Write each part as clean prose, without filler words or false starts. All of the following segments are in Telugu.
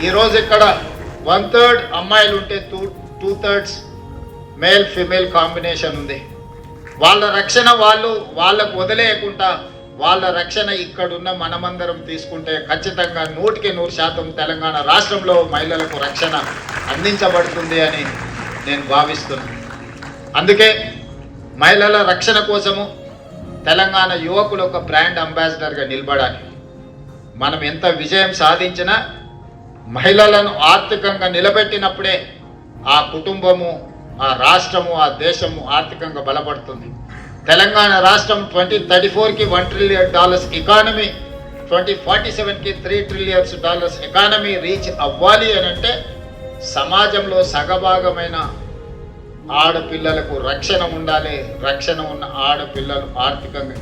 ఈరోజు ఇక్కడ 1/3 అమ్మాయిలు ఉంటే 2/3 మేల్ ఫిమేల్ కాంబినేషన్ ఉంది. వాళ్ళ రక్షణ వాళ్ళకు వదిలేయకుండా వాళ్ళ రక్షణ ఇక్కడున్న మనమందరం తీసుకుంటే ఖచ్చితంగా 100% తెలంగాణ రాష్ట్రంలో మహిళలకు రక్షణ అందించబడుతుంది అని నేను భావిస్తున్నాను. అందుకే మహిళల రక్షణ కోసము తెలంగాణ యువకులు ఒక బ్రాండ్ అంబాసిడర్గా నిలబడాలి. మనం ఎంత విజయం సాధించినా మహిళలను ఆర్థికంగా నిలబెట్టినప్పుడే ఆ కుటుంబము, ఆ రాష్ట్రము, ఆ దేశము ఆర్థికంగా బలపడుతుంది. తెలంగాణ రాష్ట్రం 2034కి $1 trillion ఎకానమీ, 2047కి $3 trillion ఎకానమీ రీచ్ అవ్వాలి అని అంటే సమాజంలో సగభాగమైన ఆడపిల్లలకు రక్షణ ఉండాలి. రక్షణ ఉన్న ఆడపిల్లలు ఆర్థికంగా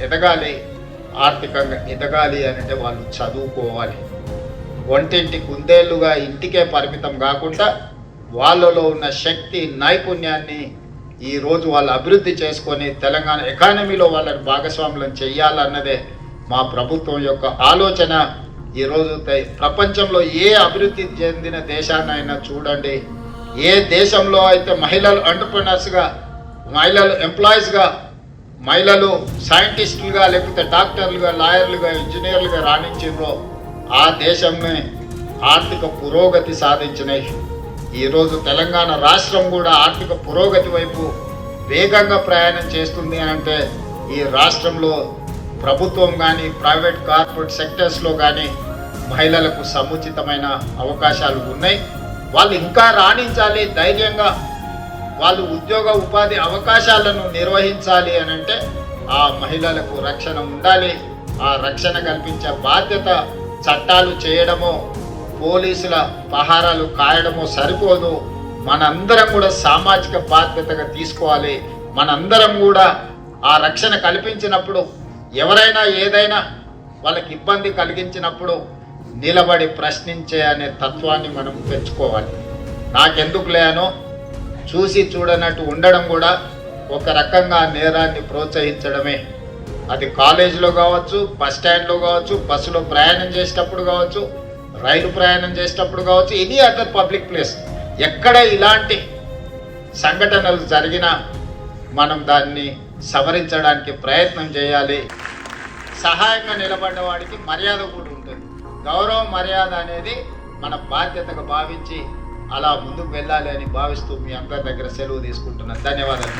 ఎదగాలి అంటే వాళ్ళు చదువుకోవాలి. వంటింటి కుందేళ్లుగా ఇంటికే పరిమితం కాకుండా వాళ్ళలో ఉన్న శక్తి, నైపుణ్యాన్ని ఈరోజు వాళ్ళు అభివృద్ధి చేసుకొని తెలంగాణ ఎకానమీలో వాళ్ళని భాగస్వాములను చెయ్యాలన్నదే మా ప్రభుత్వం యొక్క ఆలోచన. ఈరోజు ప్రపంచంలో ఏ అభివృద్ధి చెందిన దేశాన్నైనా చూడండి, ఏ దేశంలో అయితే మహిళలు ఎంటర్‌ప్రెన్యూర్స్గా, మహిళలు ఎంప్లాయీస్గా, మహిళలు సైంటిస్టులుగా, లేకపోతే డాక్టర్లుగా, లాయర్లుగా, ఇంజనీర్లుగా రాణించారో ఆ దేశమే ఆర్థిక పురోగతి సాధించినాయి. ఈరోజు తెలంగాణ రాష్ట్రం కూడా ఆర్థిక పురోగతి వైపు వేగంగా ప్రయాణం చేస్తుంది అంటే ఈ రాష్ట్రంలో ప్రభుత్వం కానీ, ప్రైవేట్ కార్పొరేట్ సెక్టర్స్లో కానీ మహిళలకు సముచితమైన అవకాశాలు ఉన్నాయి. వాళ్ళు ఇంకా రాణించాలి, ధైర్యంగా వాళ్ళు ఉద్యోగ ఉపాధి అవకాశాలను నిర్వహించాలి అని అంటే ఆ మహిళలకు రక్షణ ఉండాలి. ఆ రక్షణ కల్పించే బాధ్యత చట్టాలు చేయడమో, పోలీసుల పహారాలు కాయడమో సరిపోదు. మనందరం కూడా సామాజిక బాధ్యతగా తీసుకోవాలి. మనందరం కూడా ఆ రక్షణ కల్పించినప్పుడు ఎవరైనా ఏదైనా వాళ్ళకి ఇబ్బంది కలిగించినప్పుడు నిలబడి ప్రశ్నించే అనే తత్వాన్ని మనం పెంచుకోవాలి. నాకెందుకులే అనో చూసి చూడనట్టు ఉండడం కూడా ఒక రకంగా నేరాన్ని ప్రోత్సహించడమే. అది కాలేజీలో కావచ్చు, బస్ స్టాండ్లో కావచ్చు, బస్సులో ప్రయాణం చేసేటప్పుడు కావచ్చు, రైలు ప్రయాణం చేసేటప్పుడు కావచ్చు, ఎనీ అదర్ పబ్లిక్ ప్లేస్ ఎక్కడ ఇలాంటి సంఘటనలు జరిగినా మనం దాన్ని సవరించడానికి ప్రయత్నం చేయాలి. సహాయంగా నిలబడ్డ వాడికి మర్యాద కూడా ఉంటుంది. గౌరవం, మర్యాద అనేది మన బాధ్యతగా భావించి అలా ముందుకు వెళ్ళాలి అని భావిస్తూ మీ అందరి దగ్గర సెలవు తీసుకుంటున్నాను. ధన్యవాదాలు.